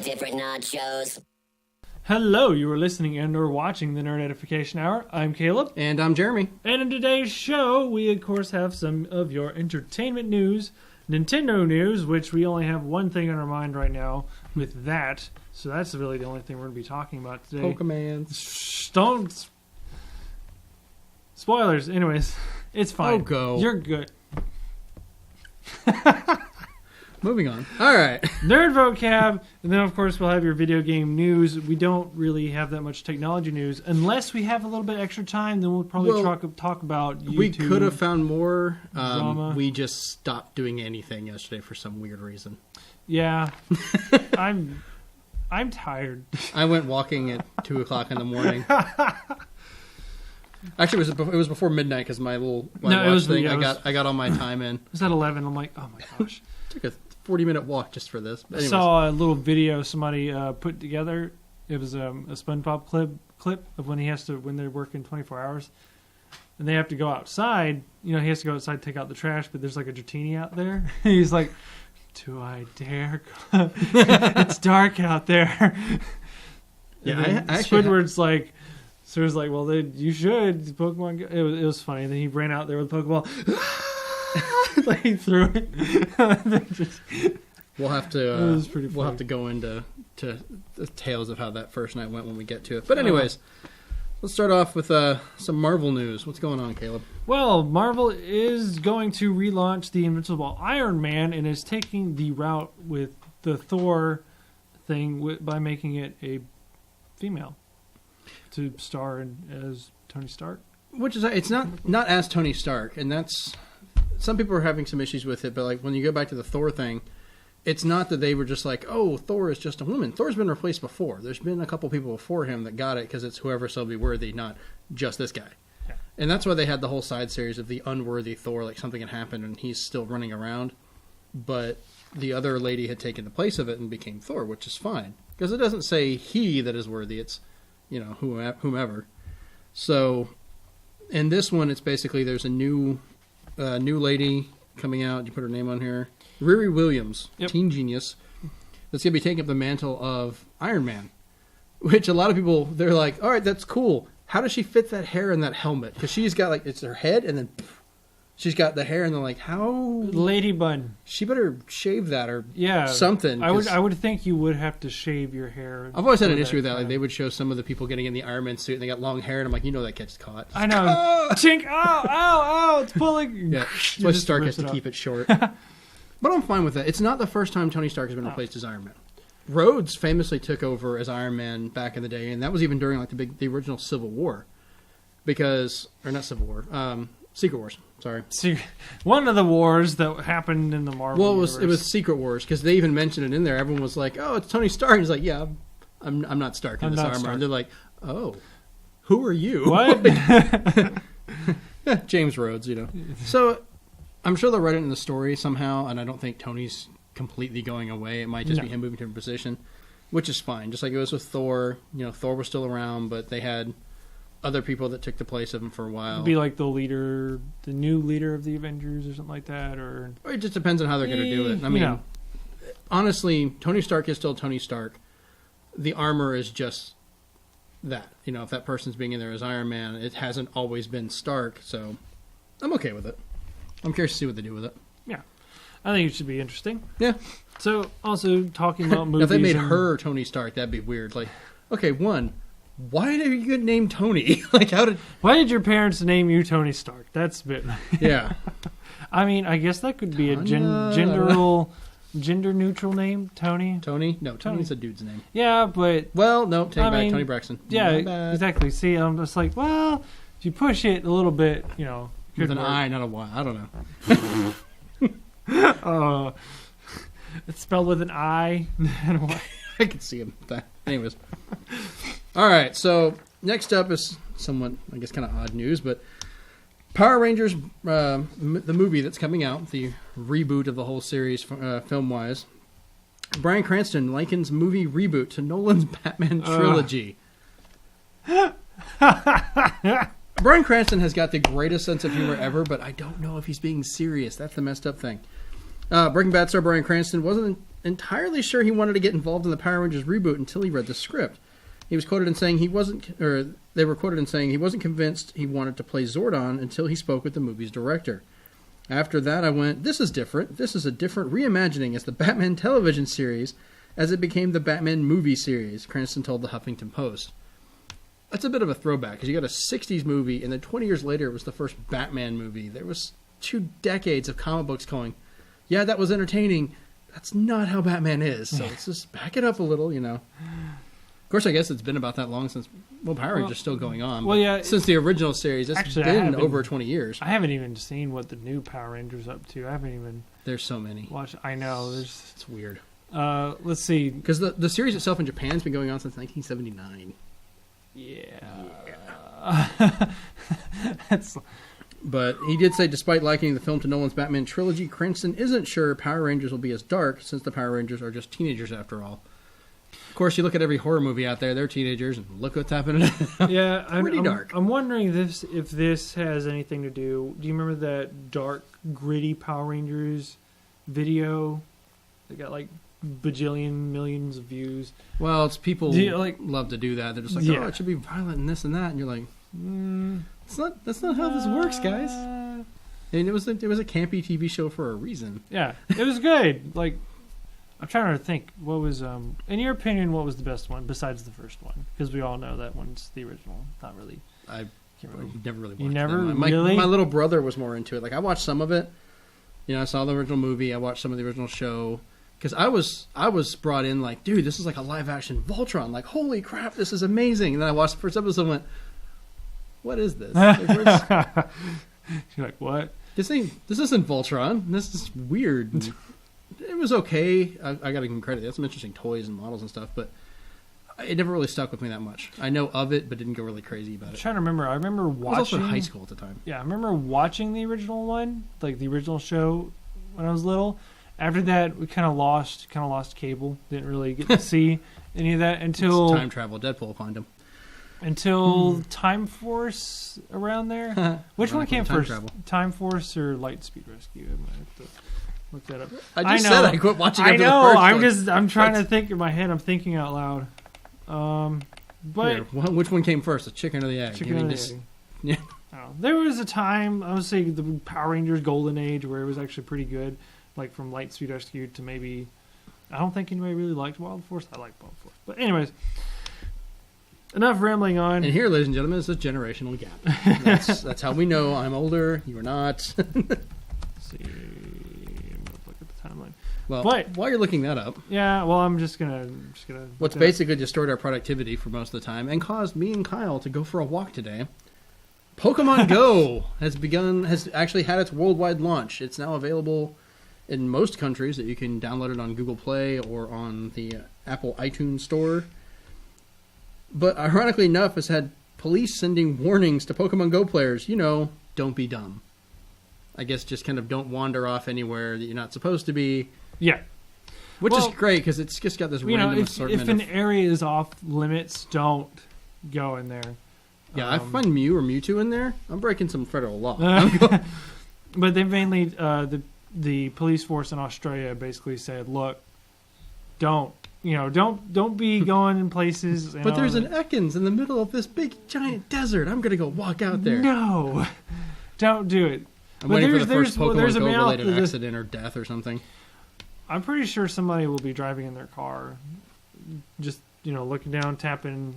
different nachos. Hello, you are listening and or watching the Nerd Edification Hour. I'm Caleb. And I'm Jeremy. And in today's show, we of course have some of your entertainment news, Nintendo news, which we only have one thing on our mind right now with that. So that's really the only thing we're going to be talking about today. Pokemon. Don't. Spoilers. Anyways, it's fine. Oh, go. You're good. Moving on. All right. Nerd vocab, and then of course we'll have your video game news. We don't really have that much technology news unless we have a little bit extra time. Then we'll probably talk about YouTube. We could have found more. Drama. We just stopped doing anything yesterday for some weird reason. Yeah, I'm tired. I went walking at 2:00 in the morning. Actually, it was before midnight because my little watch thing. I got all my time in. It was at 11. I'm like, oh my gosh. Took a 40-minute walk just for this. But I saw a little video somebody put together. It was a SpongeBob clip of when they're working 24 hours, and they have to go outside. You know, he has to go outside, take out the trash, but there's like a Dratini out there. He's like, "Do I dare? It's dark out there." Yeah, I Squidward's like. So it was like, well, you should. Pokemon. It was funny. Then he ran out there with a Pokeball. Like he threw it. We'll have to. It was pretty funny. We'll have to go into the tales of how that first night went when we get to it. But anyways, let's start off with some Marvel news. What's going on, Caleb? Well, Marvel is going to relaunch the Invincible Iron Man and is taking the route with the Thor thing by making it a female to star as Tony Stark. Which is, it's not as Tony Stark, and that's, some people are having some issues with it, but like when you go back to the Thor thing, it's not that they were just like, oh, Thor is just a woman. Thor's been replaced before. There's been a couple people before him that got it because it's whoever shall be worthy, not just this guy. Yeah. And that's why they had the whole side series of the unworthy Thor, like something had happened and he's still running around, but the other lady had taken the place of it and became Thor, which is fine. Because it doesn't say he that is worthy, it's, you know, whomever. So in this one, it's basically there's a new lady coming out. You put her name on here, Riri Williams, yep. Teen Genius. That's gonna be taking up the mantle of Iron Man, which a lot of people they're like, all right, that's cool. How does she fit that hair in that helmet? Because she's got like it's her head and then she's got the hair and they're like, how lady bun? She better shave that or something. I would think you would have to shave your hair. I've always had an issue with that. Like they would show some of the people getting in the Iron Man suit and they got long hair and I'm like, you know that gets caught. I know. Chink! Ow! It's pulling. Yeah, that's why Stark has to keep it short. But I'm fine with that. It's not the first time Tony Stark has been replaced as Iron Man. Rhodes famously took over as Iron Man back in the day, and that was even during like the original Civil War, Secret Wars. Sorry, one of the wars that happened in the Marvel. Well, universe. It was Secret Wars because they even mentioned it in there. Everyone was like, "Oh, it's Tony Stark." He's like, "Yeah, I'm not Stark in this armor." Stark. And they're like, "Oh, who are you?" What? James Rhodes, you know. So I'm sure they'll write it in the story somehow, and I don't think Tony's completely going away. It might just be him moving to a position, which is fine. Just like it was with Thor. You know, Thor was still around, but they had other people that took the place of him for a while. It'd be like the new leader of the Avengers or something like that, or it just depends on how they're going to do it. I mean, honestly, Tony Stark is still Tony Stark. The armor is just that. You know, if that person's being in there as Iron Man, it hasn't always been Stark, so I'm okay with it. I'm curious to see what they do with it. Yeah. I think it should be interesting. Yeah. So, also talking about movies. If they made her Tony Stark, that'd be weird. Like, okay, why did you get named Tony? Why did your parents name you Tony Stark? That's a bit. Yeah. I mean, I guess that could be a gender neutral name, Tony. Tony? No, Tony's a dude's name. Yeah, but well, no, take it back, Tony Braxton. Yeah, exactly. See, I'm just like, well, if you push it a little bit, you know, with an I, not a Y. I don't know. It's spelled with an I and a Y. I can see him. Anyways. All right, so next up is somewhat, I guess, kind of odd news, but Power Rangers, the movie that's coming out, the reboot of the whole series film-wise, Bryan Cranston likens movie reboot to Nolan's Batman trilogy. Bryan Cranston has got the greatest sense of humor ever, but I don't know if he's being serious. That's the messed up thing. Breaking Bad star Bryan Cranston wasn't entirely sure he wanted to get involved in the Power Rangers reboot until he read the script. He was quoted in saying they were quoted in saying he wasn't convinced he wanted to play Zordon until he spoke with the movie's director. After that, I went, this is different. This is a different reimagining as the Batman television series as it became the Batman movie series, Cranston told the Huffington Post. That's a bit of a throwback, because you got a 60s movie, and then 20 years later it was the first Batman movie. There was 2 decades of comic books going, yeah, that was entertaining. That's not how Batman is, so let's just back it up a little, you know. Of course, I guess it's been about that long since, Power Rangers still going on. Well, yeah. Since the original series, it's been over 20 years. I haven't even seen what the new Power Rangers up to. I haven't even... There's so many. I know. It's weird. Let's see. Because the series itself in Japan has been going on since 1979. Yeah. That's... But he did say, despite likening the film to Nolan's Batman trilogy, Cranston isn't sure Power Rangers will be as dark, since the Power Rangers are just teenagers after all. Of course, you look at every horror movie out there, they're teenagers, and look what's happening. Yeah, pretty dark. I'm wondering if this has anything to do... Do you remember that dark, gritty Power Rangers video? They got like bajillion millions of views. Well, it's people love to do that. They're just like, oh, it should be violent and this and that. And you're like, that's not how this works, guys. And it was a campy TV show for a reason. Yeah, it was good. Like, I'm trying to think, what was, in your opinion, what was the best one besides the first one? Because we all know that one's the original. Not really. I never really watched You never that. really? My little brother was more into it. Like, I watched some of it. You know, I saw the original movie. I watched some of the original show. Because I was brought in like, dude, this is like a live-action Voltron. Like, holy crap, this is amazing. And then I watched the first episode and went, what is this? You're like, what? This isn't Voltron. This is weird. It was okay. I got to give him credit. They had some interesting toys and models and stuff, but it never really stuck with me that much. I know of it, but didn't go really crazy about it. I'm trying to remember. I remember watching... I was also in high school at the time. Yeah, I remember watching the original one, like the original show when I was little. After that, we kind of lost cable. Didn't really get to see any of that until... It's time travel. Deadpool find him. Until Time Force around there. Which one came first? Travel. Time Force or Lightspeed Rescue? I might have to look that up. I just said I quit watching after the first one. I'm trying to think in my head. I'm thinking out loud. But which one came first, the chicken or the egg? Chicken or the egg. Yeah. There was a time, I would say, the Power Rangers Golden Age, where it was actually pretty good. Like from Lightspeed Rescue to maybe... I don't think anybody really liked Wild Force. I like Wild Force. But anyways... Enough rambling on. And here, ladies and gentlemen, is a generational gap. That's how we know I'm older. You are not. Let's see. I'm gonna look at the timeline. Well, while you're looking that up, yeah. Well, I'm just gonna. What's basically destroyed our productivity for most of the time and caused me and Kyle to go for a walk today. Pokemon Go has actually had its worldwide launch. It's now available in most countries that you can download it on Google Play or on the Apple iTunes Store. But ironically enough, it's had police sending warnings to Pokemon Go players. You know, don't be dumb. I guess just kind of don't wander off anywhere that you're not supposed to be. Yeah. Which is great because it's just got this random assortment. If an area is off limits, don't go in there. Yeah, I find Mew or Mewtwo in there, I'm breaking some federal law. But they mainly, the police force in Australia basically said, look, don't be going in places. But there's an Ekans in the middle of this big giant desert. I'm gonna go walk out there. No, don't do it. I'm waiting for the first Pokemon Go related accident or death or something. I'm pretty sure somebody will be driving in their car, just looking down, tapping.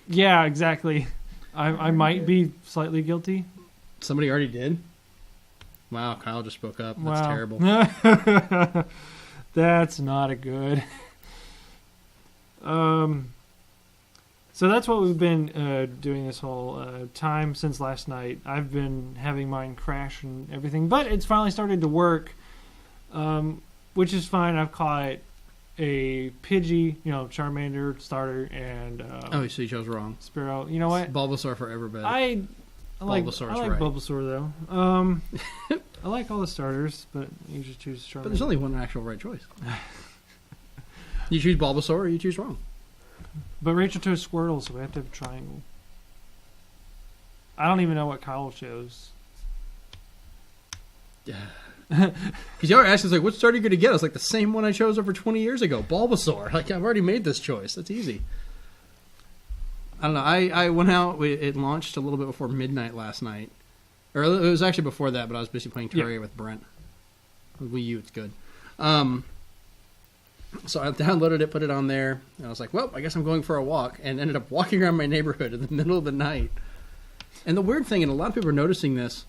Yeah, exactly. I might be slightly guilty. Somebody already did. Wow, Kyle just spoke up. That's terrible. That's not a good. So that's what we've been doing this whole time since last night. I've been having mine crash and everything, but it's finally started to work, which is fine. I've caught a Pidgey, Charmander starter, and so you chose wrong. Spearow. You know what? Bulbasaur forever, bet. I like right. Bulbasaur though. I like all the starters, but you just choose Charmander. But there's only one actual right choice. You choose Bulbasaur or you choose wrong. But Rachel chose Squirtle, so we have to have a triangle. I don't even know what Kyle chose. Yeah. Because y'all are asking, like, what star are you going to get? I was like, the same one I chose over 20 years ago, Bulbasaur. Like, I've already made this choice. That's easy. I don't know. I went out. It launched a little bit before midnight last night. Or it was actually before that, but I was busy playing Terraria with Brent. Wii U, it's good. So I downloaded it, put it on there, and I was like, well, I guess I'm going for a walk, and ended up walking around my neighborhood in the middle of the night. And the weird thing, and a lot of people are noticing this,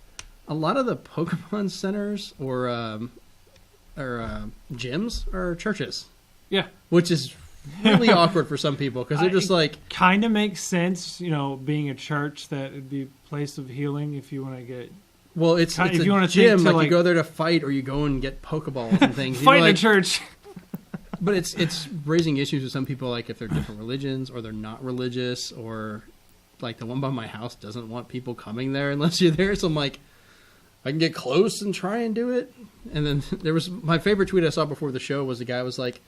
a lot of the Pokemon centers or gyms are churches. Yeah. Which is really awkward for some people, because they're just like... Kind of makes sense, being a church, that it'd be a place of healing if you want to get... Well, it's if a you want to gym, think to, like you go there to fight, or you go and get Pokeballs and things. Fight in like, a church! But it's raising issues with some people, like if they're different religions, or they're not religious, or like the one by my house doesn't want people coming there unless you're there. So I'm like, I can get close and try and do it. And then there was my favorite tweet I saw before the show was the guy was like,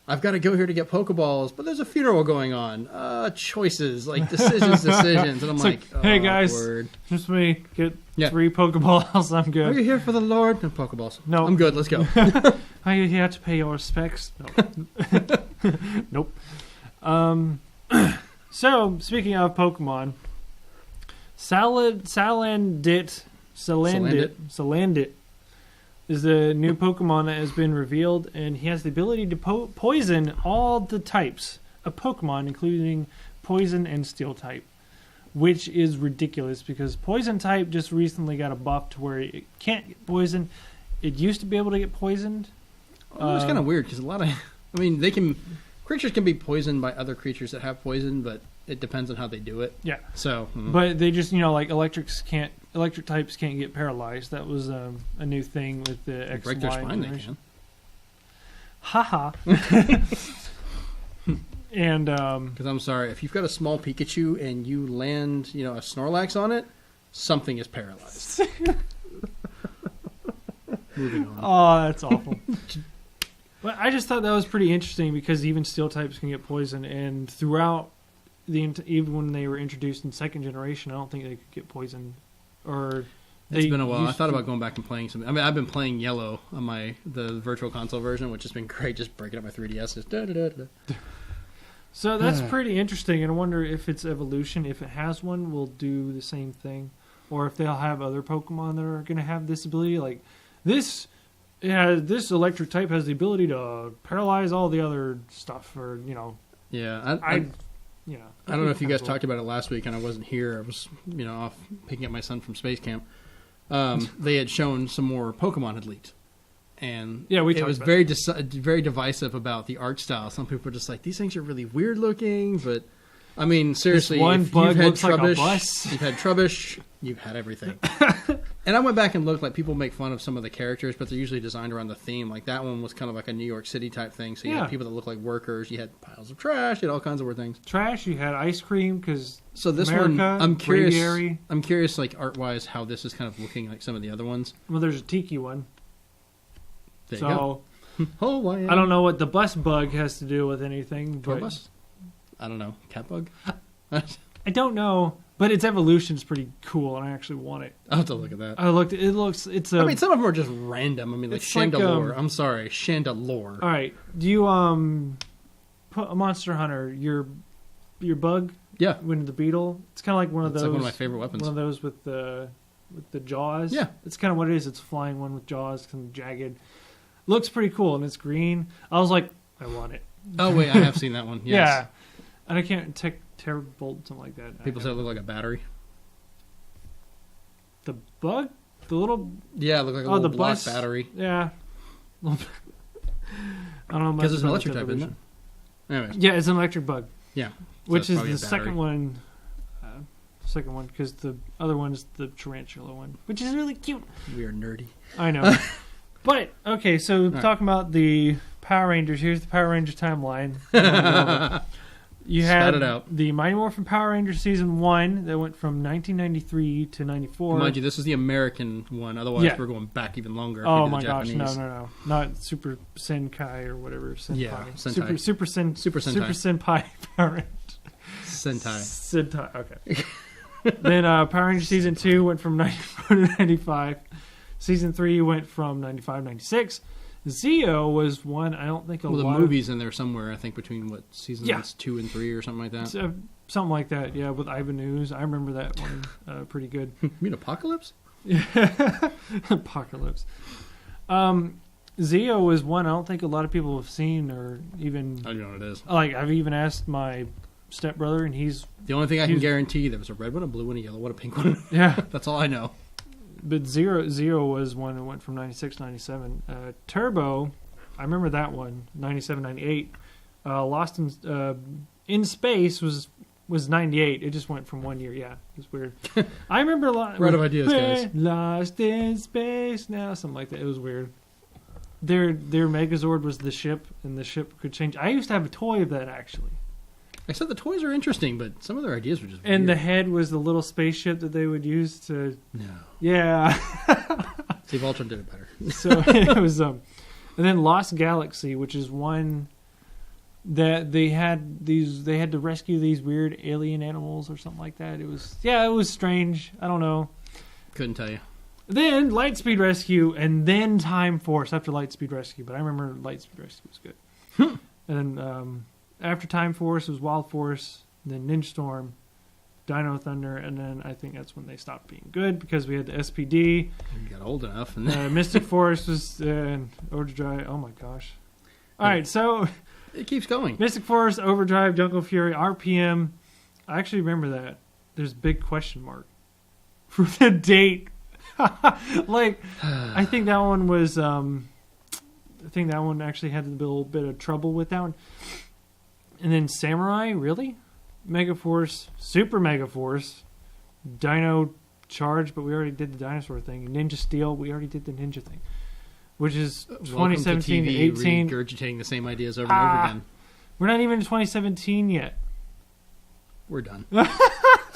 I've got to go here to get Pokeballs, but there's a funeral going on. Choices, like decisions. And I'm like, hey guys, word. Just me. Get 3 Pokeballs. I'm good. Are you here for the Lord? No Pokeballs. No. I'm good. Let's go. Are you here to pay your respects? No. Nope. So, speaking of Pokemon, Salandit is the new Pokemon that has been revealed, and he has the ability to poison all the types of Pokemon, including poison and steel type, which is ridiculous because poison type just recently got a buff to where it can't get poisoned. It used to be able to get poisoned. Well, it's kind of weird because creatures can be poisoned by other creatures that have poison, but it depends on how they do it. Yeah. So, but they just like electric types can't get paralyzed. That was a new thing with the X break Y their spine. They generation. can. Haha. And because I'm sorry, if you've got a small Pikachu and you land, a Snorlax on it, something is paralyzed. Moving on. Oh, that's awful. But I just thought that was pretty interesting because even steel types can get poisoned, and throughout even when they were introduced in second generation, I don't think they could get poisoned. Or it's been a while. I thought about going back and playing some. I mean, I've been playing Yellow on the Virtual Console version, which has been great. Just breaking up my 3DS. Just So that's pretty interesting, and I wonder if its evolution, if it has one, will do the same thing, or if they'll have other Pokemon that are going to have this ability. Like this electric type has the ability to paralyze all the other stuff, or Yeah, I don't know if you guys talked about it last week, and I wasn't here. I was off picking up my son from space camp. They had shown some more Pokemon had leaked. And it was very divisive about the art style. Some people were just like, these things are really weird looking, but I mean, seriously, if you've had Trubbish, like a bus. you've had Trubbish, you've had everything. And I went back and looked, like people make fun of some of the characters, but they're usually designed around the theme. Like that one was kind of like a New York City type thing. So you had people that look like workers, you had piles of trash, you had all kinds of weird things. Trash, you had ice cream because this America, one, I'm curious. Braviary. I'm curious, like art wise, how this is kind of looking like some of the other ones. Well, there's a tiki one. There you go. Oh, I don't know what the bus bug has to do with anything. But bus? I don't know. Cat bug? I don't know, but its evolution is pretty cool, and I actually want it. I'll have to look at that. I looked. It looks. It's a. I mean, some of them are just random. I mean, like Chandelure. I'm sorry, Chandelure. All right. Do you put a Monster Hunter your bug? Yeah. When the beetle. It's kind of like one of those. Like one of my favorite weapons. One of those with the jaws. Yeah. It's kind of what it is. It's a flying one with jaws, kind of jagged. Looks pretty cool, and it's green. I was like, I want it. Oh wait, I have seen that one. Yes. Yeah. And I can't Terrorbolt, something like that. People say it looked like a battery. The bug? The little... Yeah, it looked like a little black bus? battery. Yeah. I don't know. Because it's an electric type, isn't it? Anyways. Yeah, it's an electric bug. Yeah. Which is the second one. Second one, because the other one is the tarantula one, which is really cute. We are nerdy. I know. But, okay, so talking about the Power Rangers, here's the Power Rangers timeline. You had the Mighty Morphin Power Rangers Season 1 that went from 1993 to 94. Mind you, this is the American one. Otherwise, we're going back even longer. Oh my gosh, no. Not Super Senkai or whatever. Senpai. Yeah, Sentai. Super Senpai. Super Senpai Power Rangers. Sentai, okay. Then Power Rangers Season 2 went from 94 to 95. Season 3 went from 95, 96. Zeo was one I don't think a Well, the lot movie's in there somewhere, I think, between seasons Yeah. 2 and 3 or something like that. something like that, yeah, with Ivan News. I remember that one pretty good. You mean Apocalypse? Apocalypse. Zeo was one I don't think a lot of people have seen or even... I don't know what it is. Like, I've even asked my stepbrother, and he's... The only thing I can guarantee, there was a red one, a blue one, a yellow one, a pink one. Yeah. That's all I know. But Zeo was one that went from 96, 97. Turbo, I remember that one, 97, 98. Lost in Space was 98. It just went from 1 year. Yeah, it was weird. I remember a lot. We're out of ideas, guys. Lost in Space now, something like that. It was weird. Their Megazord was the ship, and the ship could change. I used to have a toy of that, actually. I said the toys are interesting, but some of their ideas were just And weird. the head was the little spaceship that they would use to... No. Yeah. See, Voltron did it better. So it was... And then Lost Galaxy, which is one that they had to rescue these weird alien animals or something like that. It was strange. I don't know. Couldn't tell you. Then Lightspeed Rescue, and then Time Force after Lightspeed Rescue. But I remember Lightspeed Rescue was good. And then after Time Force, it was Wild Force, then Ninja Storm, Dino Thunder, and then I think that's when they stopped being good because we had the SPD. You got old enough. And Mystic Force was Overdrive. Oh my gosh. All right, so it keeps going. Mystic Force, Overdrive, Jungle Fury, RPM. I actually remember that. There's a big question mark for the date. Like, I think that one was. I think that one actually had a little bit of trouble with that one. And then Samurai, really? Megaforce, Super Megaforce, Dino Charge, but we already did the dinosaur thing. Ninja Steel, we already did the ninja thing. Which is 2017 to 18. Regurgitating the same ideas over and over again. We're not even in 2017 yet. We're done.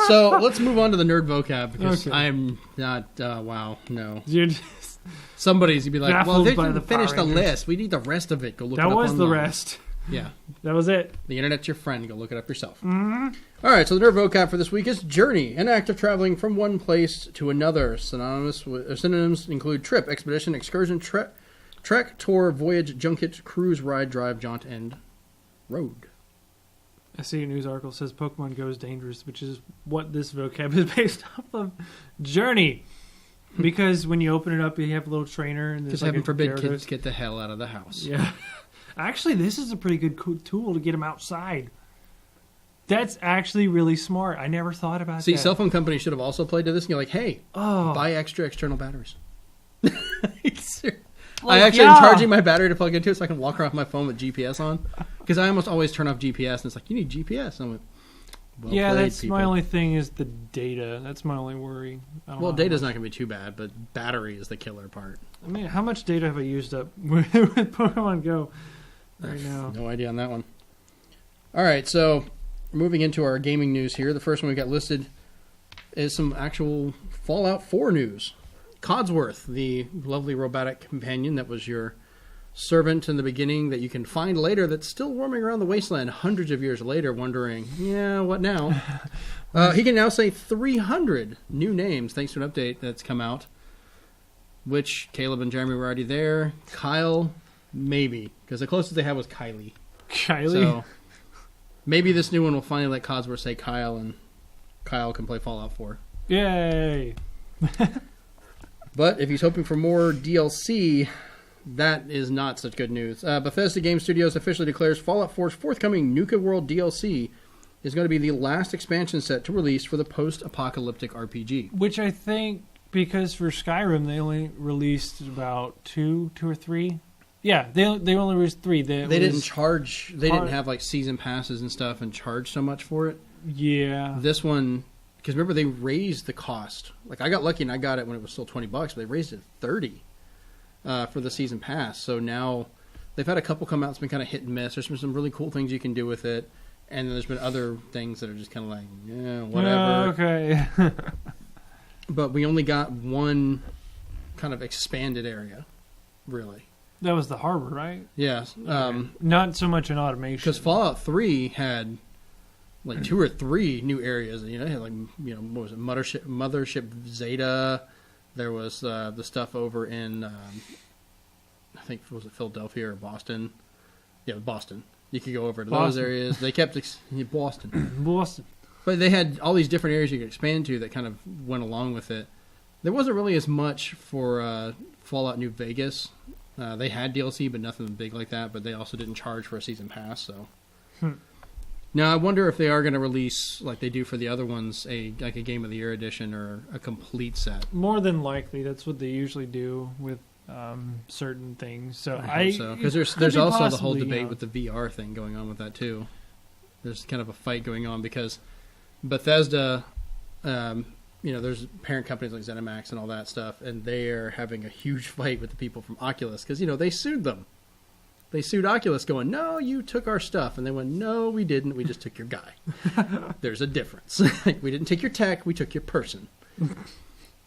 So let's move on to the nerd vocab because Okay. I'm not. Wow, no. You're just, Somebody's gonna be like, Baffled "Well, they by didn't the finish Power the Rangers. list. We need the rest of it. Go look it that up was the online." rest. Yeah, That was it. the internet's your friend. Go look it up yourself. Mm-hmm. All right, so the nerd vocab for this week is journey, an act of traveling from one place to another. Synonyms include trip, expedition, excursion, trek, tour, voyage, junket, cruise, ride, drive, jaunt, and road. I see a news article says Pokemon Go is dangerous, which is what this vocab is based off of. Journey. Because when you open it up, you have a little trainer. And Just there's like heaven a forbid Gyarados. kids get the hell out of the house. Yeah. Actually, this is a pretty good tool to get them outside. That's actually really smart. I never thought about See, that. cell phone companies should have also played to this and you're like, hey, Oh. buy extra external batteries. I Like, actually yeah. am charging my battery to plug into it so I can walk around with my phone with GPS on. Because I almost always turn off GPS and it's like, you need GPS. And I'm like, well Yeah, played, that's people. my only thing is the data. That's my only worry. I don't Well, know data's how not going to be too bad, but battery is the killer part. much, I mean, how much data have I used up with Pokemon Go right now? No idea on that one. All right, so moving into our gaming news here, the first one we got listed is some actual Fallout 4 news. Codsworth, the lovely robotic companion that was your servant in the beginning that you can find later that's still roaming around the wasteland hundreds of years later wondering, yeah, what now? He can now say 300 new names thanks to an update that's come out, which Caleb and Jeremy were already there. Kyle, maybe, because the closest they had was Kylie. Kylie? So maybe this new one will finally let Codsworth say Kyle, and Kyle can play Fallout 4. Yay! But if he's hoping for more DLC, that is not such good news. Bethesda Game Studios officially declares Fallout 4's forthcoming Nuka World DLC is going to be the last expansion set to release for the post-apocalyptic RPG. Which I think, because for Skyrim, they only released about two or three. Yeah, they only released three. They didn't charge. They didn't have like season passes and stuff and charge so much for it. Yeah. This one, because remember they raised the cost. Like I got lucky and I got it when it was still $20, but they raised it to $30 for the season pass. So now they've had a couple come out. It's been kind of hit and miss. There's been some really cool things you can do with it, and then there's been other things that are just kind of like, yeah, whatever. Okay. But we only got one kind of expanded area, really. That was the harbor, right? Yes. Not so much in automation. Because Fallout 3 had like 2 or 3 new areas. You know, it had like, you know, what was it, Mothership Zeta, There was the stuff over in, I think, was it Philadelphia or Boston? Yeah, Boston. You could go over to those areas. They kept Boston. Boston. But they had all these different areas you could expand to that kind of went along with it. There wasn't really as much for Fallout New Vegas. They had DLC, but nothing big like that. But they also didn't charge for a season pass. So now I wonder if they are going to release, like they do for the other ones, a Game of the Year edition or a complete set. More than likely, that's what they usually do with certain things. So I hope so, because there's also the whole debate with the VR thing going on with that too. There's kind of a fight going on because Bethesda, there's parent companies like ZeniMax and all that stuff, and they are having a huge fight with the people from Oculus because they sued them. They sued Oculus, going, "No, you took our stuff," and they went, "No, we didn't. We just took your guy." There's a difference. We didn't take your tech. We took your person.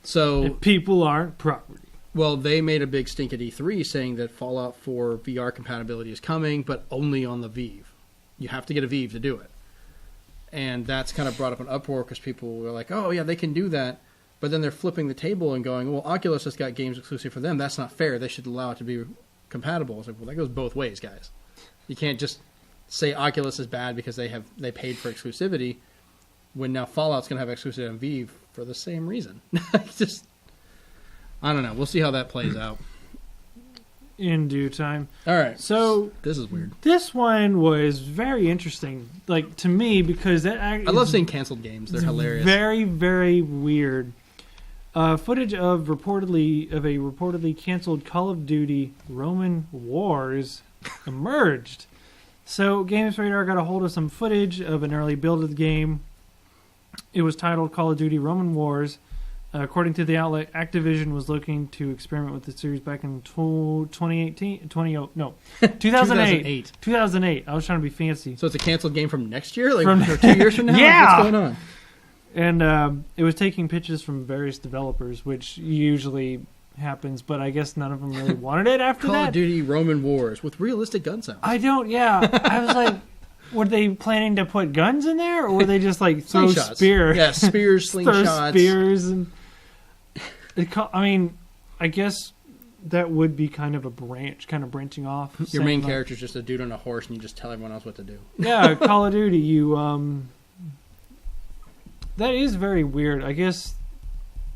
So and people aren't property. Well, they made a big stink at E3 saying that Fallout 4 VR compatibility is coming, but only on the Vive. You have to get a Vive to do it. And that's kind of brought up an uproar because people were like, oh, yeah, they can do that. But then they're flipping the table and going, well, Oculus has got games exclusive for them. That's not fair. They should allow it to be compatible. It's like, well, that goes both ways, guys. You can't just say Oculus is bad because they paid for exclusivity when now Fallout's going to have exclusivity on Vive for the same reason. I don't know. We'll see how that plays out. In due time. All right. So this is weird. This one was very interesting, like to me, because I love seeing canceled games. They're hilarious. Very, very weird. Footage of a reportedly canceled Call of Duty Roman Wars emerged. So Games Radar got a hold of some footage of an early build of the game. It was titled Call of Duty Roman Wars. According to the outlet, Activision was looking to experiment with the series back in 2008. 2008. I was trying to be fancy. So it's a canceled game from next year? Or 2 years from now? Yeah! What's going on? And it was taking pitches from various developers, which usually happens, but I guess none of them really wanted it after that. Call of Duty Roman Wars with realistic gun sounds. I was like... Were they planning to put guns in there, or were they just like throw spears? Yeah, spears, slingshots. Throw spears, and I guess that would be kind of branching off. Your main character's just a dude on a horse, and you just tell everyone else what to do. Yeah, Call of Duty. That is very weird. I guess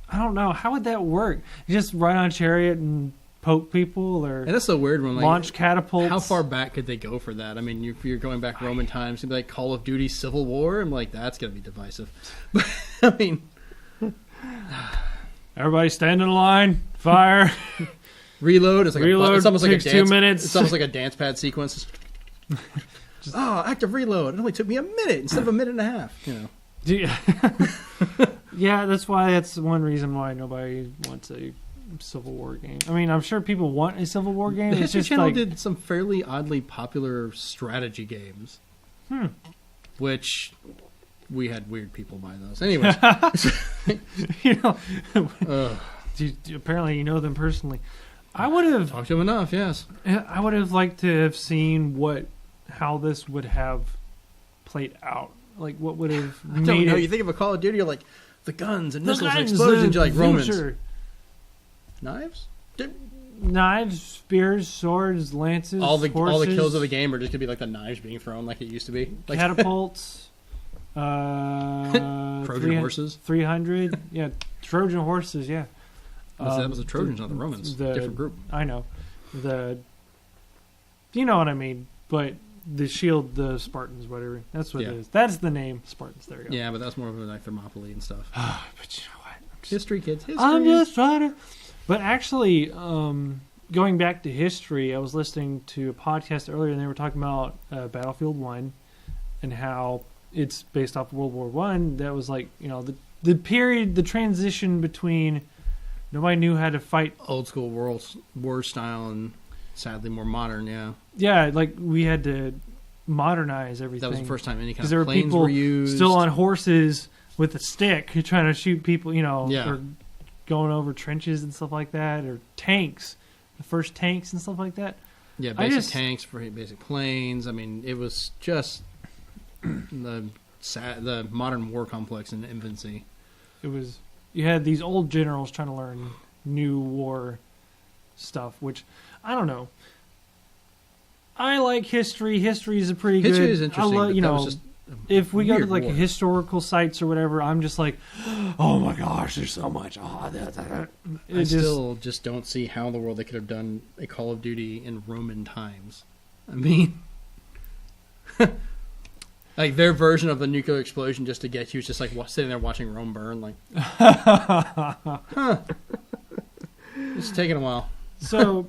I don't know how would that work. You just ride on a chariot and poke people, or and that's the weird one. Like, launch catapults. How far back could they go for that? I mean, if you're going back Roman times, it'd be like Call of Duty Civil War. I'm like, that's gonna be divisive. But I mean, everybody stand in line, fire, reload. It's like reload. It's almost like a dance. 2 minutes. It's almost like a dance pad sequence. Active reload. It only took me a minute instead of a minute and a half. Yeah, that's one reason why nobody wants a Civil War game. I mean, I'm sure people want a Civil War game. The History Channel did some fairly oddly popular strategy games, which we had weird people buy those. Anyways, apparently you know them personally. I would have talked to them enough. Yes, I would have liked to have seen how this would have played out. Like, what would have made I don't know. it... You think of a Call of Duty, you're like the guns and missiles and explosions. You're like Romans. Future. Knives? Knives, spears, swords, lances, all the horses, kills of the game are just gonna be like the knives being thrown like it used to be. Like, catapults, Trojan horses. 300, yeah, Trojan horses, yeah. That was the Trojans, not the Romans. Different group. I know. You know what I mean, but the shield, the Spartans, whatever. That's what it is. That's the name, Spartans. There you go. Yeah, but that's more of like Thermopylae and stuff. But you know what? History, kids. History. I'm just trying to... But actually, going back to history, I was listening to a podcast earlier, and they were talking about Battlefield 1 and how it's based off of World War One. That was like, the period, the transition between nobody knew how to fight. Old school war style and sadly more modern, yeah. Yeah, like we had to modernize everything. That was the first time any kind of there planes were used. Still on horses with a stick trying to shoot people, yeah. or going over trenches and stuff like that, or tanks, the first tanks and stuff like that. Yeah, basic tanks for basic planes. I mean, it was just the modern war complex in infancy. It was you had these old generals trying to learn new war stuff, which I don't know. I like history. History is a pretty good. History is interesting. You that know, was just if we go to like war. historical sites or whatever, I'm just like, oh my gosh, there's so much. I still just don't see how in the world they could have done a Call of Duty in Roman times. I mean, like their version of the nuclear explosion just to get you is just like sitting there watching Rome burn. Like, it's taking a while. So,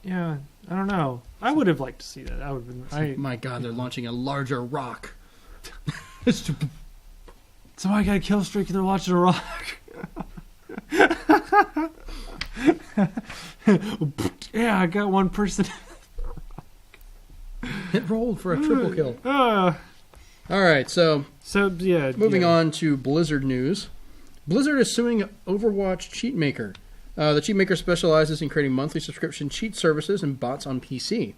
yeah, I don't know. I would have liked to see that. I would have been. My God, they're launching a larger rock. Somebody got a kill streak and they're watching a rock. Yeah, I got one person. It rolled for a triple kill. Uh, All right, so yeah. moving on to Blizzard news. Blizzard is suing Overwatch Cheatmaker. The Cheatmaker specializes in creating monthly subscription cheat services and bots on PC.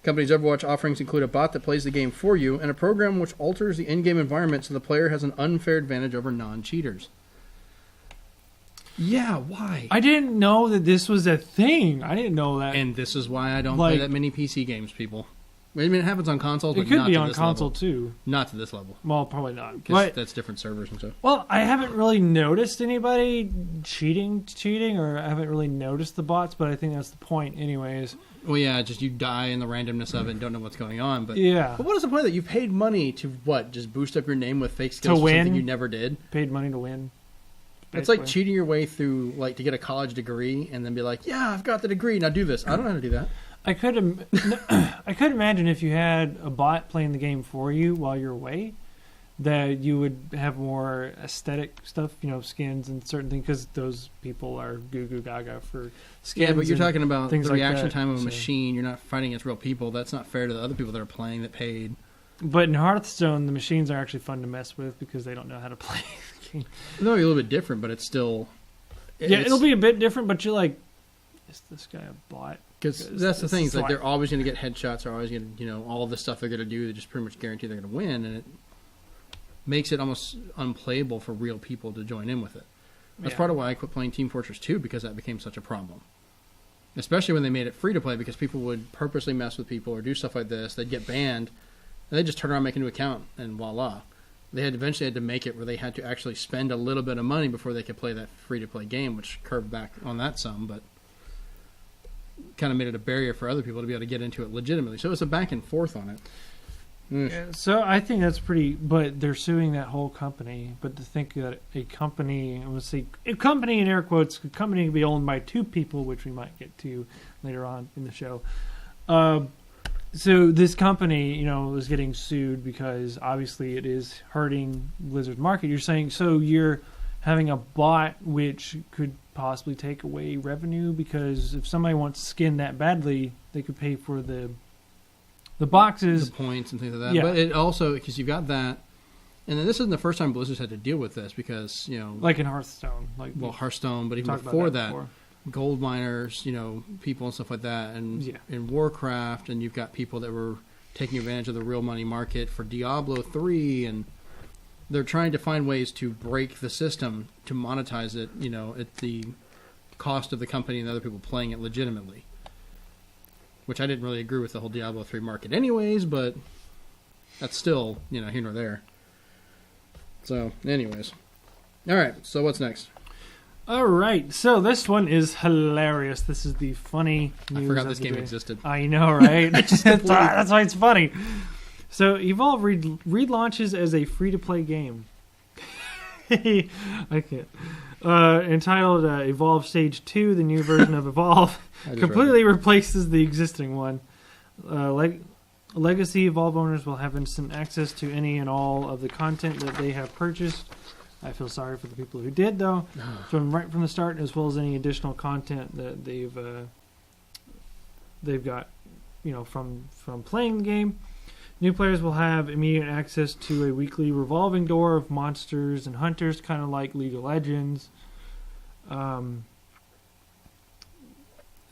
Company's Overwatch offerings include a bot that plays the game for you and a program which alters the in-game environment so the player has an unfair advantage over non-cheaters. Yeah, why? I didn't know that this was a thing. I didn't know that. And this is why I don't play that many PC games, people. I mean, it happens on consoles, but it could not be to on this console level. too. Not to this level. Well, probably not. Because that's different servers and stuff. Well, I haven't really noticed anybody cheating, or I haven't really noticed the bots, but I think that's the point anyways. Well, yeah, just you die in the randomness of it and don't know what's going on. But yeah. But what is the point of that? You paid money to what? Just boost up your name with fake skills to for win? something you never did? Paid money to win. It's like cheating your way through, like, to get a college degree and then be like, yeah, I've got the degree, now do this. I don't know how to do that. I could imagine if you had a bot playing the game for you while you're away, that you would have more aesthetic stuff, skins and certain things, because those people are goo goo gaga for skins. Yeah, but you're talking about the reaction like time of a machine. You're not fighting against real people. That's not fair to the other people that are playing that paid. But in Hearthstone, the machines are actually fun to mess with because they don't know how to play the game. They'll be a little bit different, but it's still... It'll be a bit different, but you're like, is this guy a bot? Because that's the thing. It's like they're always going to get headshots. They're always going to, all the stuff they're going to do. They just pretty much guarantee they're going to win, and it makes it almost unplayable for real people to join in with it. That's part of why I quit playing Team Fortress 2, because that became such a problem. Especially when they made it free to play, because people would purposely mess with people or do stuff like this. They'd get banned, and they'd just turn around, make a new account, and voila. They eventually had to make it where they had to actually spend a little bit of money before they could play that free to play game, which curved back on that some, but kind of made it a barrier for other people to be able to get into it legitimately. So it's a back and forth on it. Yeah, so I think that's pretty, but they're suing that whole company. But to think that a company, I'm going to say a company in air quotes, a company can be owned by two people, which we might get to later on in the show. So this company, is getting sued because obviously it is hurting Blizzard's market. You're saying, so you're having a bot which could possibly take away revenue, because if somebody wants skin that badly, they could pay for the boxes, the points and things like that. Yeah. But it also, because you've got that, and then this isn't the first time Blizzard's had to deal with this, because like in Hearthstone, Hearthstone, but even before that, gold miners, people and stuff like that, and in Warcraft, and you've got people that were taking advantage of the real money market for Diablo 3, and they're trying to find ways to break the system to monetize it, at the cost of the company and other people playing it legitimately. Which I didn't really agree with the whole Diablo 3 market anyways, but that's still, here nor there. So, anyways. All right, so what's next? All right, so this one is hilarious. This is the funny news. I forgot this game day. existed. I know, right? That's why it's funny. So, Evolve relaunches as a free-to-play game. I can't. Entitled Evolve Stage 2, the new version of Evolve completely replaces the existing one. Legacy Evolve owners will have instant access to any and all of the content that they have purchased. I feel sorry for the people who did, though, right from the start, as well as any additional content that they've got, from playing the game. New players will have immediate access to a weekly revolving door of monsters and hunters, kind of like League of Legends. And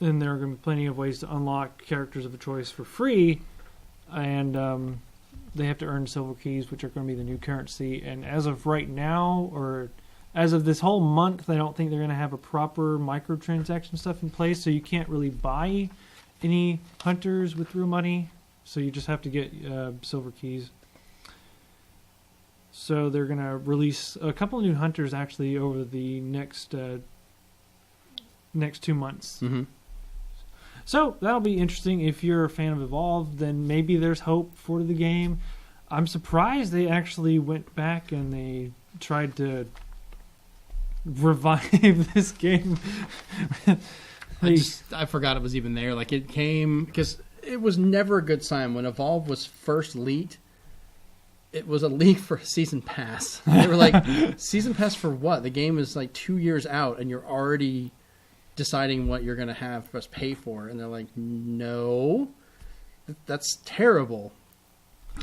there are going to be plenty of ways to unlock characters of a choice for free. And they have to earn silver keys, which are going to be the new currency. And as of right now, or as of this whole month, I don't think they're going to have a proper microtransaction stuff in place, so you can't really buy any hunters with real money. So you just have to get silver keys. So they're going to release a couple of new hunters actually over the next 2 months. Mm-hmm. So that'll be interesting. If you're a fan of Evolve, then maybe there's hope for the game. I'm surprised they actually went back and they tried to revive this game. I forgot it was even there. Like, it came because it was never a good sign when Evolve was first leaked. It was a leak for a season pass. They were like, season pass for what? The game is like 2 years out, and you're already deciding what you're going to have us pay for. And they're like, no, that's terrible.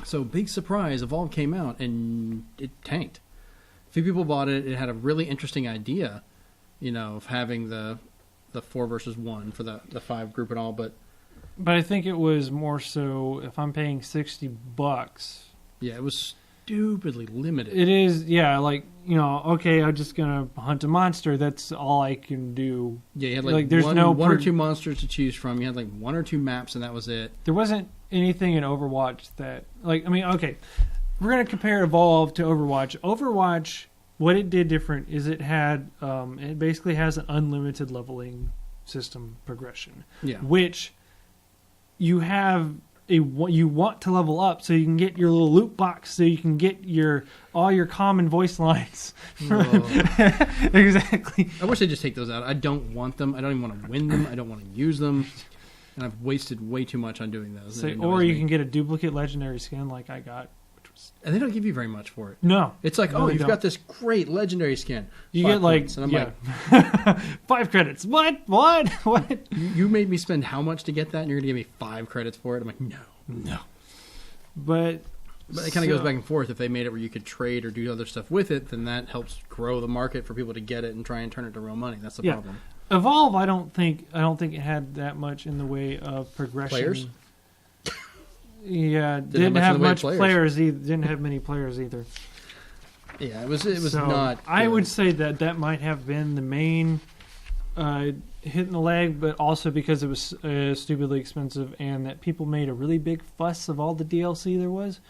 So, big surprise, Evolve came out, and it tanked. A few people bought it. It had a really interesting idea, of having the 4 versus 1 for the 5 group and all, but I think it was more so if I'm paying $60. yeah, it was stupidly limited. It is, yeah, like, okay, I'm just going to hunt a monster. That's all I can do. Yeah, you had like there's one, no one or two monsters to choose from. You had like 1 or 2 maps, and that was it. There wasn't anything in Overwatch that, okay, we're going to compare Evolve to Overwatch. Overwatch, what it did different is it had, it basically has an unlimited leveling system progression. Yeah. Which you have you want to level up so you can get your little loot box, so you can get all your common voice lines. Exactly. I wish they'd just take those out. I don't want them. I don't even want to win them. I don't want to use them. And I've wasted way too much on doing those. Or you can get a duplicate legendary skin like I got. And they don't give you very much for it. No. It's like, no, you've got this great legendary skin. You get like, and I'm like 5 credits. What? You made me spend how much to get that, and you're going to give me 5 credits for it? I'm like, no. But it kind of goes back and forth. If they made it where you could trade or do other stuff with it, then that helps grow the market for people to get it and try and turn it to real money. That's the problem. Evolve, I don't think it had that much in the way of progression. Players? Yeah, didn't have much players either. Didn't have many players either. Yeah, it was so not. Good. I would say that might have been the main hitting the leg, but also because it was stupidly expensive, and that people made a really big fuss of all the DLC there was.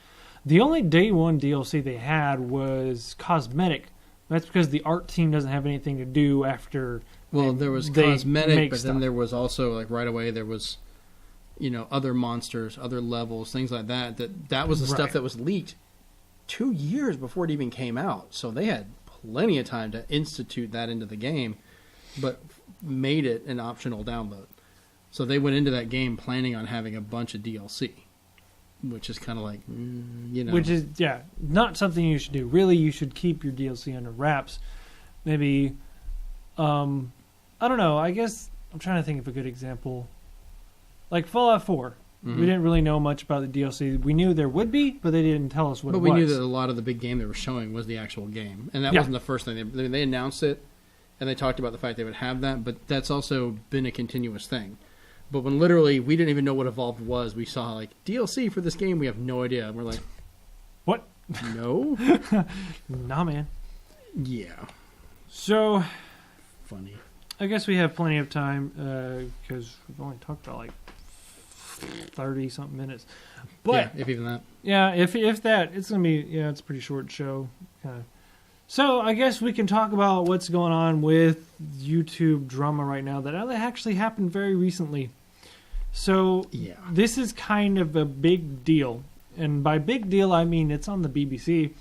The only day one DLC they had was cosmetic. That's because the art team doesn't have anything to do after. Well, there was cosmetic, but then there was also like right away there was. Other monsters, other levels, things like that. That was the stuff that was leaked 2 years before it even came out. So they had plenty of time to institute that into the game, but made it an optional download. So they went into that game planning on having a bunch of DLC, which is kind of like, Which is, not something you should do. Really, you should keep your DLC under wraps. Maybe, I don't know. I guess I'm trying to think of a good example. Like Fallout 4, we didn't really know much about the DLC. We knew there would be, but they didn't tell us what it was. But we knew that a lot of the big game they were showing was the actual game. And that wasn't the first thing. They announced it, and they talked about the fact they would have that, but that's also been a continuous thing. But when literally we didn't even know what Evolved was, we saw like DLC for this game, we have no idea. And we're like, what? No? Nah, man. Yeah. So, funny. I guess we have plenty of time because we've only talked about like 30-something minutes. But if even that. Yeah, if that, it's going to be, it's a pretty short show. So I guess we can talk about what's going on with YouTube drama right now that actually happened very recently. So this is kind of a big deal. And by big deal, I mean it's on the BBC.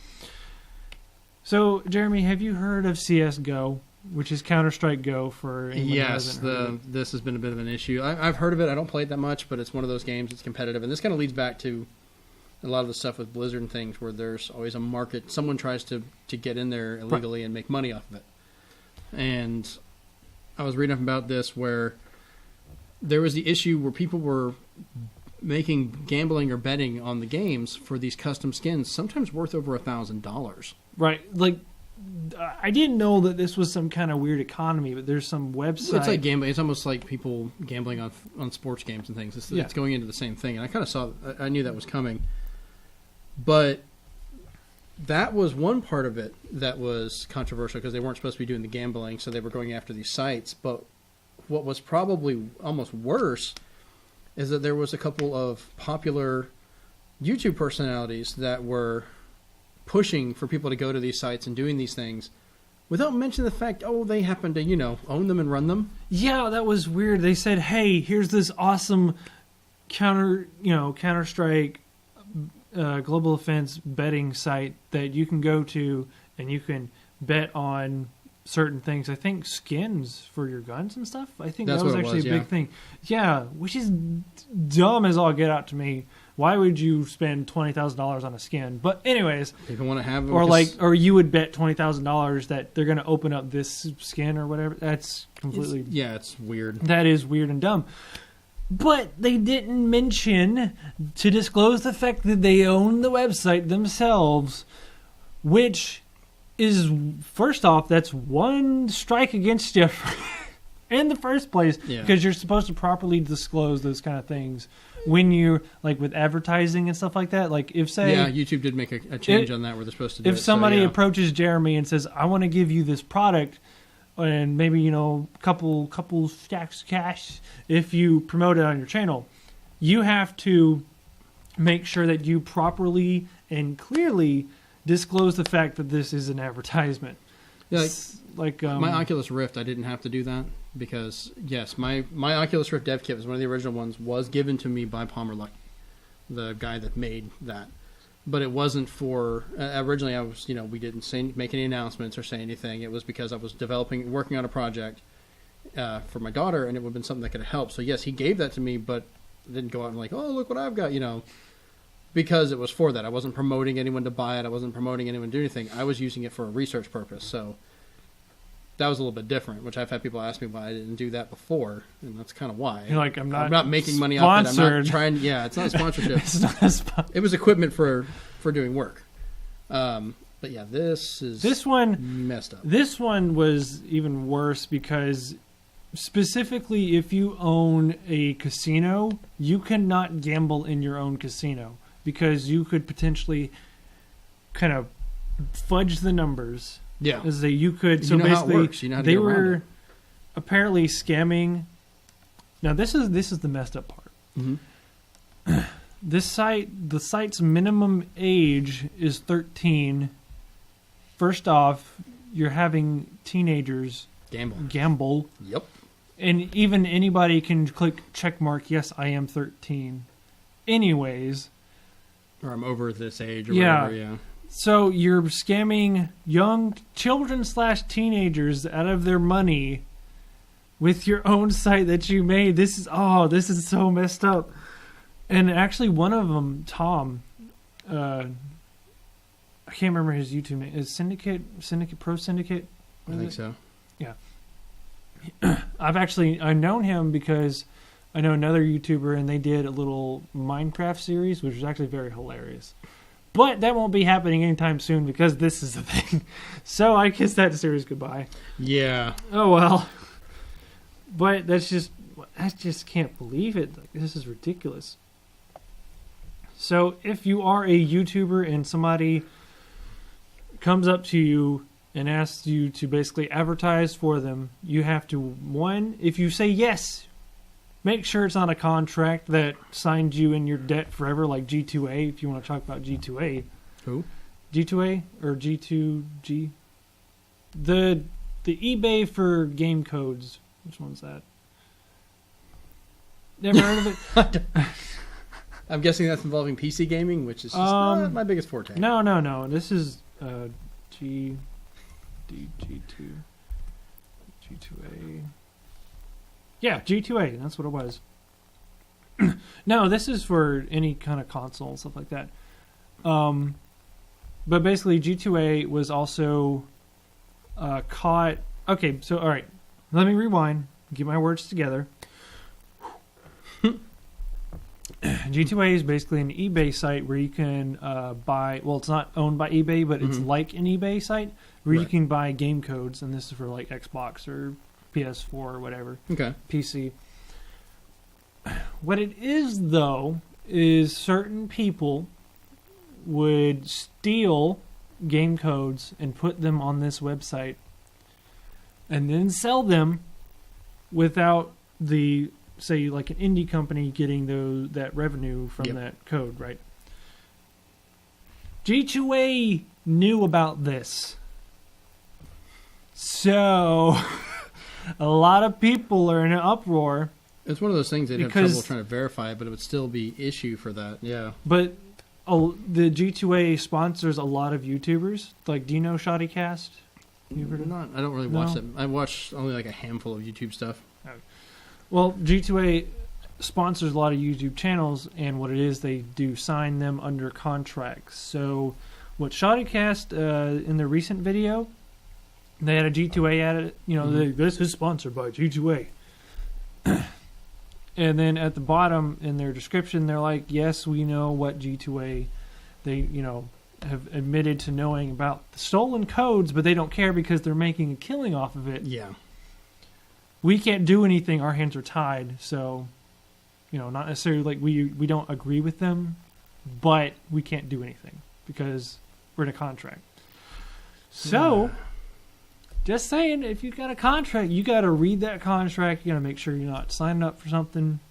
So, Jeremy, have you heard of CSGO? Which is Counter-Strike Go for anyone who hasn't heard of it. This has been a bit of an issue. I've heard of it. I don't play it that much, but it's one of those games. It's competitive. And this kind of leads back to a lot of the stuff with Blizzard and things where there's always a market. Someone tries to get in there illegally and make money off of it. And I was reading up about this where there was the issue where people were making gambling or betting on the games for these custom skins, sometimes worth over $1,000. Right. Like, I didn't know that this was some kind of weird economy, but there's some website. It's like gambling. It's almost like people gambling on sports games and things. It's going into the same thing. And I kind of I knew that was coming. But that was one part of it that was controversial because they weren't supposed to be doing the gambling, so they were going after these sites. But what was probably almost worse is that there was a couple of popular YouTube personalities that were pushing for people to go to these sites and doing these things without mentioning the fact, they happen to, own them and run them. Yeah, that was weird. They said, hey, here's this awesome Counter-Strike global offense betting site that you can go to and you can bet on certain things. I think skins for your guns and stuff. I think that was actually a big thing. Yeah, which is dumb as all get out to me. Why would you spend $20,000 on a skin? But anyways, people want to have them, or you would bet $20,000 that they're going to open up this skin or whatever. That's completely it's weird. That is weird and dumb. But they didn't mention to disclose the fact that they own the website themselves, which is, first off, that's one strike against you in the first place, because you're supposed to properly disclose those kind of things when you're, like, with advertising and stuff like that. Like, if, say... Yeah, YouTube did make a change on that where they're supposed to do if somebody approaches Jeremy and says, I want to give you this product, and maybe, couple stacks of cash if you promote it on your channel, you have to make sure that you properly and clearly disclose the fact that this is an advertisement. Yeah, my Oculus Rift, I didn't have to do that because, yes, my Oculus Rift dev kit was one of the original ones, was given to me by Palmer Luckey, the guy that made that. But it wasn't for... originally, I was, we didn't make any announcements or say anything. It was because I was working on a project for my daughter, and it would have been something that could have helped. So, yes, he gave that to me, but didn't go out and look what I've got, because it was for that. I wasn't promoting anyone to buy it. I wasn't promoting anyone to do anything. I was using it for a research purpose. So that was a little bit different, which I've had people ask me why I didn't do that before, and that's kind of why. You're like, I'm not making money off it. I'm not trying. Yeah, it's not a sponsorship. It's not a it was equipment for doing work. But yeah, this one messed up. This one was even worse because specifically, if you own a casino, you cannot gamble in your own casino because you could potentially kind of fudge the numbers. Yeah, as you could. So basically, how it works. How they were apparently scamming. Now this is the messed up part. Mm-hmm. The site's minimum age is 13. First off, you're having teenagers gamble. Yep. And even anybody can click check mark, yes, I am 13. Anyways. Or I'm over this age or whatever, yeah. So you're scamming young children / teenagers out of their money with your own site that you made. This is so messed up. And actually one of them, Tom, I can't remember his YouTube name. Is Syndicate Pro Syndicate? I think so. Yeah. I've known him because I know another YouTuber and they did a little Minecraft series, which was actually very hilarious. But that won't be happening anytime soon because this is the thing. So I kiss that series goodbye. Yeah. Oh well. But I just can't believe it. This is ridiculous. So if you are a YouTuber and somebody comes up to you and asks you to basically advertise for them, you have to, one, if you say yes, make sure it's not a contract that signed you in your debt forever, like G2A, if you want to talk about G2A. Who? G2A or G2G? The eBay for game codes. Which one's that? Never heard of it? I'm guessing that's involving PC gaming, which is just not my biggest forte. No. This is G2A. Yeah, G2A. That's what it was. No, this is for any kind of console and stuff like that. But basically, G2A was also caught. Okay, so all right, let me rewind. Get my words together. G2A is basically an eBay site where you can buy. Well, it's not owned by eBay, but it's like an eBay site where you can buy game codes, and this is for like Xbox or PS4 or whatever. Okay. PC. What it is, though, is certain people would steal game codes and put them on this website and then sell them without the, say, like an indie company getting that revenue from that code, right? G2A knew about this. So a lot of people are in an uproar. It's one of those things they'd have trouble trying to verify it, but it would still be issue for that. Yeah. But the G2A sponsors a lot of YouTubers. Like, do you know Shoddycast? I don't really watch them. I watch only like a handful of YouTube stuff. Well, G2A sponsors a lot of YouTube channels, and what it is, they do sign them under contracts. So what Shoddycast, in their recent video, they had a G2A at it. You know, this is sponsored by G2A. And then at the bottom in their description, they're like, yes, we know what G2A, they, you know, have admitted to knowing about the stolen codes, but they don't care because they're making a killing off of it. Yeah. We can't do anything. Our hands are tied. So, you know, not necessarily like we don't agree with them, but we can't do anything because we're in a contract. So, just saying, if you've got a contract, you got to read that contract. You got to make sure you're not signing up for something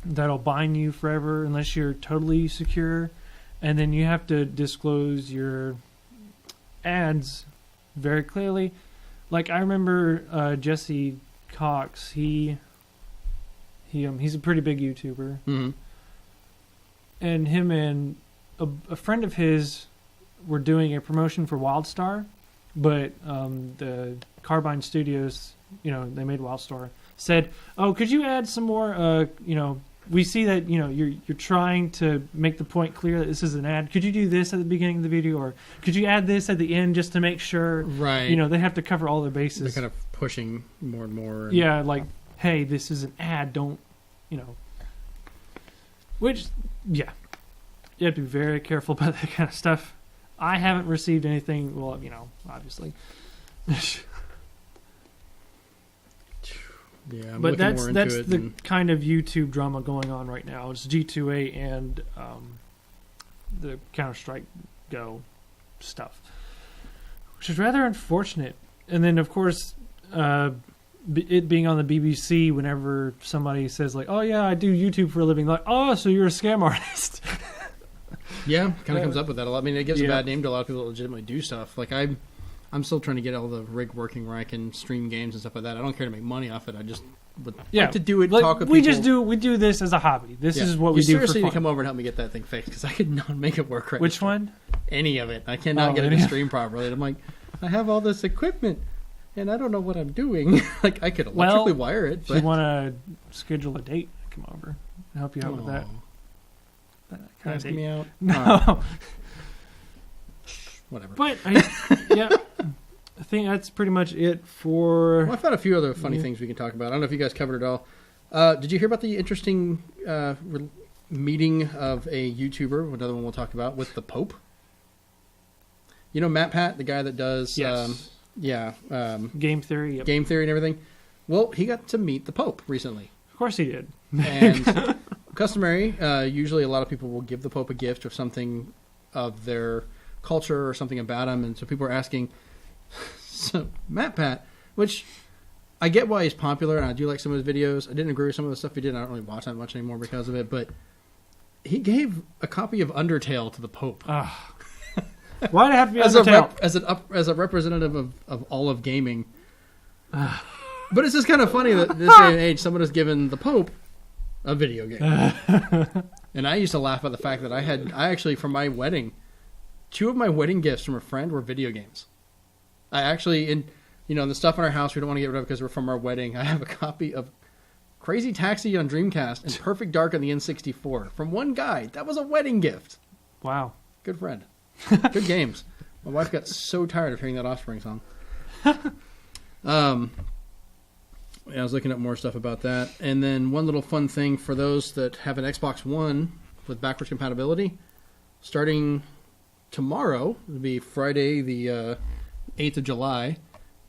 that'll bind you forever unless you're totally secure. And then you have to disclose your ads very clearly. Like, I remember Jesse Cox. He's a pretty big YouTuber. Mm-hmm. And him and a friend of his were doing a promotion for WildStar. But the Carbine Studios, you know, they made WildStar, said, "Oh, could you add some more? You know, we see that you know you're trying to make the point clear that this is an ad. Could you do this at the beginning of the video, or could you add this at the end just to make sure? Right. You know, they have to cover all their bases. They're kind of pushing more and more. Yeah, like, hey, this is an ad. Don't, you know. Which, yeah, you have to be very careful about that kind of stuff. I haven't received anything, well, you know, obviously. Yeah, but that's the kind of YouTube drama going on right now. It's G2A and the Counter-Strike Go stuff, which is rather unfortunate. And then, of course, it being on the BBC, whenever somebody says, like, oh, yeah, I do YouTube for a living, like, oh, so you're a scam artist. Yeah, kind of comes up with that a lot. I mean, it gives a bad name to a lot of people that legitimately do stuff. Like, I'm still trying to get all the rig working where I can stream games and stuff like that. I don't care to make money off it. I just would like to do it, talk with people. We do this as a hobby. This is what we do for fun. You seriously need to come over and help me get that thing fixed because I could not make it work right. Which one? Any of it. I cannot get it to stream properly. And I'm like, I have all this equipment and I don't know what I'm doing. Like, I could electrically wire it. If you want to schedule a date, come over and help you out with that. Asking me out? No. Whatever. But, yeah, I think that's pretty much it for... Well, I've had a few other funny things we can talk about. I don't know if you guys covered it all. Did you hear about the interesting meeting of a YouTuber, another one we'll talk about, with the Pope? You know Matt Pat, the guy that does... Yes. Game Theory. Yep. Game Theory and everything? Well, he got to meet the Pope recently. Of course he did. And... Customary, usually a lot of people will give the Pope a gift of something of their culture or something about him. And so people are asking, so Matt Pat, which I get why he's popular and I do like some of his videos. I didn't agree with some of the stuff he did. I don't really watch that much anymore because of it. But he gave a copy of Undertale to the Pope. Why'd it have to be Undertale? As a representative of all of gaming. But it's just kind of funny that this day and age someone has given the Pope a video game. And I used to laugh at the fact that I actually, for my wedding, 2 of my wedding gifts from a friend were video games. I actually, in the stuff in our house we don't want to get rid of because we're from our wedding, I have a copy of Crazy Taxi on Dreamcast and Perfect Dark on the N64 from one guy. That was a wedding gift. Wow. Good friend. Good games. My wife got so tired of hearing that Offspring song. I was looking up more stuff about that. And then one little fun thing for those that have an Xbox One with backwards compatibility, starting tomorrow, it'll be Friday the 8th of July,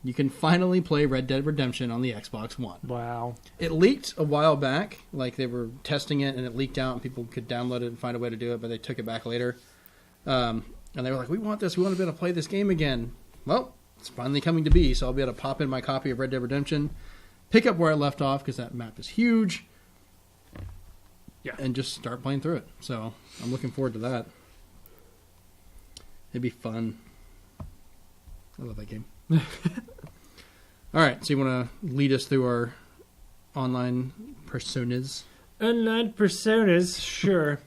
you can finally play Red Dead Redemption on the Xbox One. Wow. It leaked a while back, like they were testing it and it leaked out and people could download it and find a way to do it, but they took it back later. And And they were like, we want this. We want to be able to play this game again. Well, it's finally coming to be, so I'll be able to pop in my copy of Red Dead Redemption, pick up where I left off, because that map is huge, and just start playing through it. So I'm looking forward to that. It'd be fun. I love that game. All right, so you want to lead us through our online personas? Online personas, sure.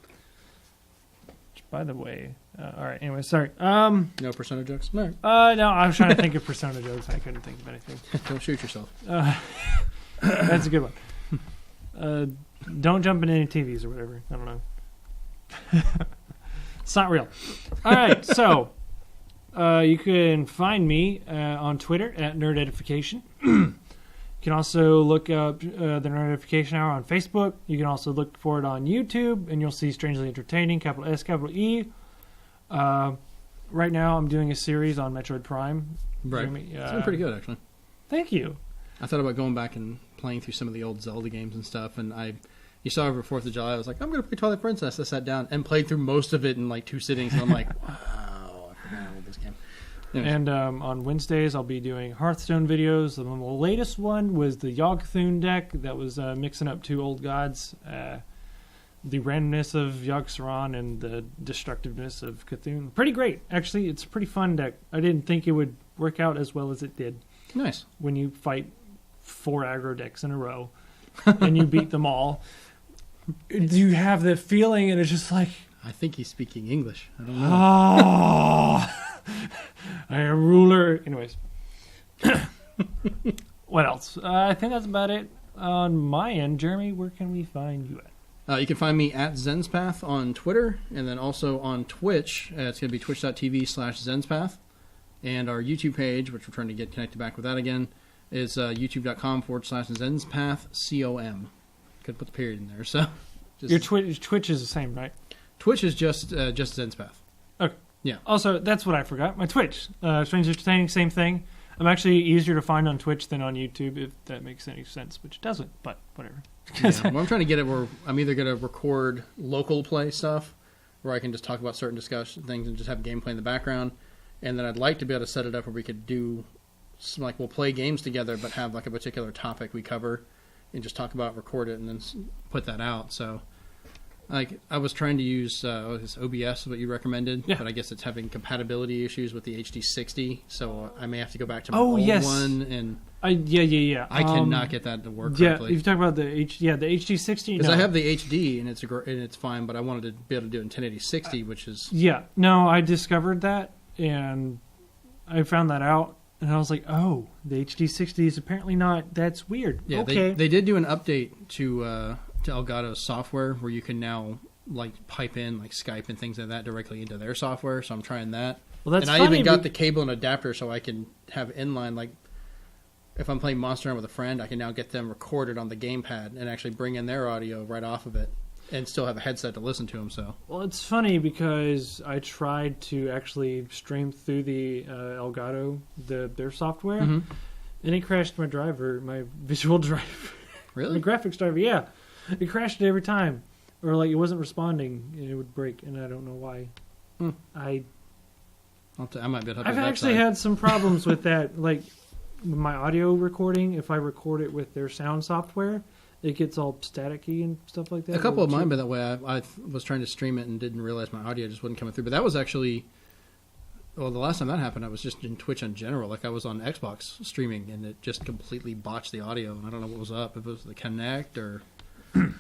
By the way, all right. Anyway, sorry. No persona jokes? No. No, I was trying to think of persona jokes. I couldn't think of anything. Don't shoot yourself. That's a good one. Don't jump in any TVs or whatever. I don't know. It's not real. All right, so you can find me on Twitter at Nerd Edification. You can also look up the Nerd Edification Hour on Facebook. You can also look for it on YouTube, and you'll see Strangely Entertaining, capital S, capital E. Right now, I'm doing a series on Metroid Prime. Right. It's been pretty good, actually. Thank you. I thought about going back and playing through some of the old Zelda games and stuff, and you saw over 4th of July, I was like, I'm going to play Twilight Princess. I sat down and played through most of it in like 2 sittings, and I'm like, wow, I forgot about this game. Anyways. And on Wednesdays, I'll be doing Hearthstone videos. The latest one was the Yogg-Thun deck that was mixing up 2 old gods, the randomness of Yogg-Saron and the destructiveness of Cthulhu. Pretty great, actually. It's a pretty fun deck. I didn't think it would work out as well as it did. Nice. When you fight 4 aggro decks in a row and you beat them all, you have the feeling, and it's just like, I think he's speaking English. I don't know. Oh, I am ruler. Anyways, what else? I think that's about it on my end. Jeremy, where can we find you at? You can find me at Zenspath on Twitter, and then also on Twitch. It's going to be twitch.tv/Zenspath. And our YouTube page, which we're trying to get connected back with that again, is youtube.com/ZenspathCOM. Could put the period in there. So your Twitch is the same, right? Twitch is just Zenspath. Okay. Yeah. Also, that's what I forgot. My Twitch. Strange Entertaining, same thing. I'm actually easier to find on Twitch than on YouTube, if that makes any sense, which doesn't, but whatever. Yeah. Well, I'm trying to get it where I'm either going to record local play stuff, where I can just talk about certain discussion things and just have gameplay in the background, and then I'd like to be able to set it up where we could do some, like, we'll play games together, but have like a particular topic we cover, and just talk about, record it, and then put that out. So, like, I was trying to use this OBS, what you recommended, but I guess it's having compatibility issues with the HD60, so I may have to go back to my old one. And I cannot get that to work correctly. Yeah, you've talked about the HD60. Because I have the HD and it's fine, but I wanted to be able to do it in 1080-60, which is I discovered that, and I found that out. And I was like, oh, the HD60 is apparently not. That's weird. Yeah, okay. They did do an update to Elgato's software where you can now like pipe in like Skype and things like that directly into their software. So I'm trying that. Well, that's funny. I even got the cable and adapter so I can have inline, like if I'm playing Monster Hunter with a friend, I can now get them recorded on the gamepad and actually bring in their audio right off of it. And still have a headset to listen to them. So it's funny because I tried to actually stream through the Elgato, their software, and it crashed my driver, my visual driver. Really? My graphics driver, yeah. It crashed it every time, or like it wasn't responding, and it would break, and I don't know why. I might be able to help I've actually had some problems with that, like with my audio recording. If I record it with their sound software, it gets all staticky and stuff like that. A couple of mine, by that way, I was trying to stream it and didn't realize my audio just wasn't coming through. But that was actually, the last time that happened, I was just in Twitch in general. Like I was on Xbox streaming, and it just completely botched the audio. And I don't know what was up. If it was the Connect or... I'm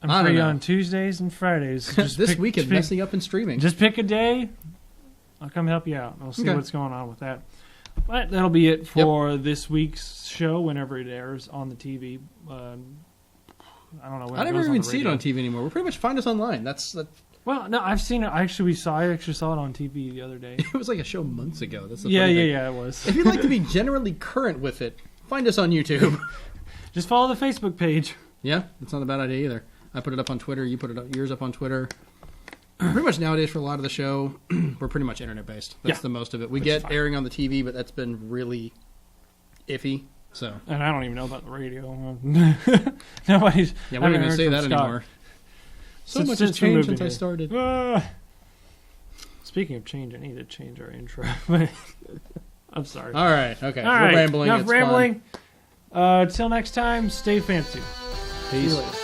free on Tuesdays and Fridays. This week is messing up in streaming. Just pick a day. I'll come help you out. I'll see what's going on with that. But that'll be it for this week's show whenever it airs on the TV. I don't know. When I never even see it on TV anymore. We pretty much find us online. Well, no, I've seen it. I actually saw it on TV the other day. It was like a show months ago. That's it was. If you'd like to be generally current with it, find us on YouTube. Just follow the Facebook page. Yeah, that's not a bad idea either. I put it up on Twitter. You put yours up on Twitter. Pretty much nowadays for a lot of the show, we're pretty much internet based. That's the most of it. We get airing on the TV, but that's been really iffy. So, and I don't even know about the radio. Nobody's. Yeah, we don't even say that anymore. So much has changed since I started. Speaking of change, I need to change our intro. I'm sorry. All right. Okay. All We're right. rambling. Enough It's rambling. Till next time, stay fancy. Fun. Peace. See you later.